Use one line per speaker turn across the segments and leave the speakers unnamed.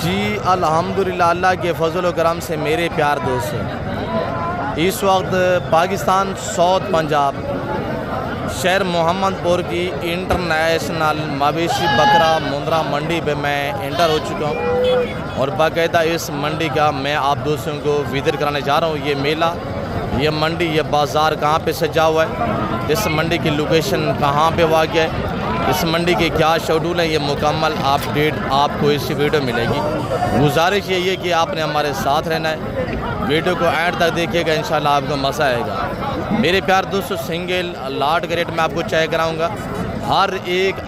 جی الحمدللہ اللہ کے فضل و کرم سے میرے پیار دوست، اس وقت پاکستان ساؤتھ پنجاب شہر محمد پور کی انٹرنیشنل مویشی بکرا مندرا منڈی پہ میں انٹر ہو چکا ہوں اور باقاعدہ اس منڈی کا میں آپ دوستوں کو وزٹ کرانے جا رہا ہوں۔ یہ میلہ، یہ منڈی، یہ بازار کہاں پہ سجا ہوا ہے، اس منڈی کی لوکیشن کہاں پہ واقع ہے، اس منڈی کے کیا شیڈول ہے، یہ مکمل اپڈیٹ آپ کو اس ویڈیو ملے گی۔ گزارش یہ ہے کہ آپ نے ہمارے ساتھ رہنا ہے، ویڈیو کو اینڈ تک دیکھیے گا، انشاءاللہ آپ کو مزہ آئے گا۔ میرے پیار دوستو، سنگل لاٹ کے ریٹ میں آپ کو چیک کراؤں گا، ہر ایک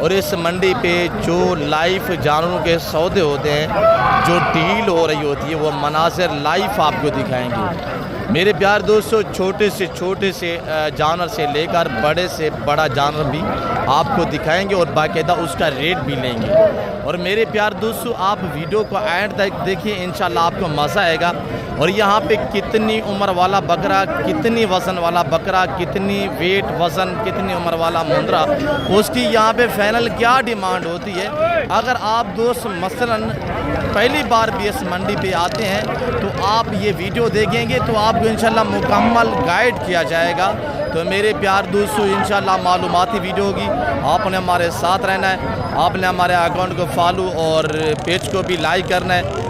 اور اس منڈی پہ جو لائف جانوروں کے سودے ہوتے ہیں، جو ڈیل ہو رہی ہوتی ہے، وہ مناظر لائف آپ کو دکھائیں گے۔ میرے پیار دوستو، چھوٹے سے جانور سے لے کر بڑے سے بڑا جانور بھی آپ کو دکھائیں گے اور باقاعدہ اس کا ریٹ بھی لیں گے۔ اور میرے پیار دوستو، آپ ویڈیو کو اینڈ تک دیکھیں، انشاءاللہ آپ کو مزہ آئے گا۔ اور یہاں پہ کتنی عمر والا بکرا، کتنی وزن والا بکرا، کتنی ویٹ وزن، کتنی عمر والا مندرا، اس کی یہاں پہ فائنل کیا ڈیمانڈ ہوتی ہے۔ اگر آپ دوست مثلاً پہلی بار بھی اس منڈی پہ آتے ہیں تو آپ یہ ویڈیو دیکھیں گے تو آپ کو انشاءاللہ مکمل گائیڈ کیا جائے گا۔ تو میرے پیار دوستو، انشاءاللہ معلوماتی ویڈیو ہوگی، آپ نے ہمارے ساتھ رہنا ہے، آپ نے ہمارے اکاؤنٹ کو فالو اور پیج کو بھی لائک کرنا ہے۔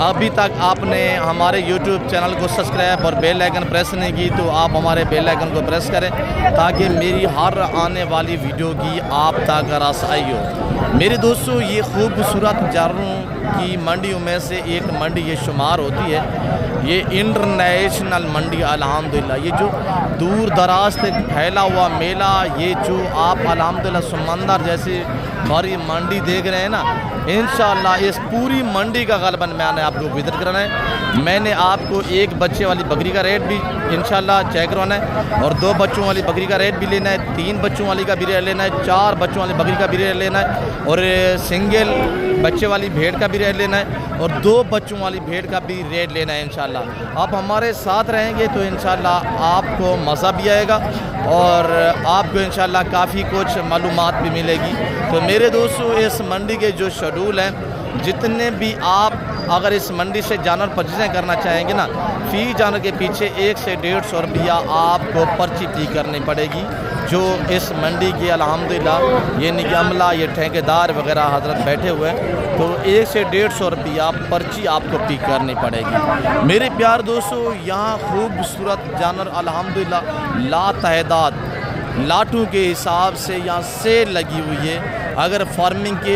ابھی تک آپ نے ہمارے یوٹیوب چینل کو سبسکرائب اور بیل آئیکن پریس نہیں کی تو آپ ہمارے بیل آئیکن کو پریس کریں تاکہ میری ہر آنے والی ویڈیو کی آپ تک رسائی ہو۔ میرے دوستو، یہ خوبصورت جانوروں کی منڈیوں میں سے ایک منڈی یہ شمار ہوتی ہے، یہ انٹرنیشنل منڈی الحمدللہ۔ یہ جو دور دراز سے پھیلا ہوا میلہ، یہ جو آپ الحمدللہ سمندر جیسے بڑی منڈی دیکھ رہے ہیں نا، انشاءاللہ اس پوری منڈی کا غالباً میں نے آپ کو وزٹ کرانا ہے۔ میں نے آپ کو ایک بچے والی بکری کا ریٹ بھی انشاءاللہ چیک کروانا ہے، اور 2 بچوں والی بکری کا ریٹ بھی لینا ہے، 3 بچوں والی کا بھی ریٹ لینا ہے، 4 بچوں والی بکری کا بھی ریٹ لینا ہے، اور سنگل بچے والی بھیڑ کا بھی ریٹ لینا ہے، اور 2 بچوں والی بھیڑ کا بھی ریٹ لینا ہے۔ انشاءاللہ آپ ہمارے ساتھ رہیں گے تو انشاءاللہ آپ کو مزہ بھی آئے گا اور آپ کو انشاءاللہ کافی کچھ معلومات بھی ملے گی۔ تو میرے دوستو، اس منڈی کے جو شیڈول ہیں، جتنے بھی آپ اگر اس منڈی سے جانور پرچیزیں کرنا چاہیں گے نا، فی جانور کے پیچھے 1 سے 150 روپیہ آپ کو پرچی پی کرنی پڑے گی، جو اس منڈی کی الحمدللہ یہ عملہ، یہ ٹھیکیدار وغیرہ حضرت بیٹھے ہوئے ہیں، تو 1 سے 150 روپیہ پرچی آپ کو پی کرنی پڑے گی۔ میرے پیار دوستو، یہاں خوبصورت جانور الحمدللہ لا تعداد لاٹوں کے حساب سے یہاں سیل لگی ہوئی ہے۔ اگر فارمنگ کے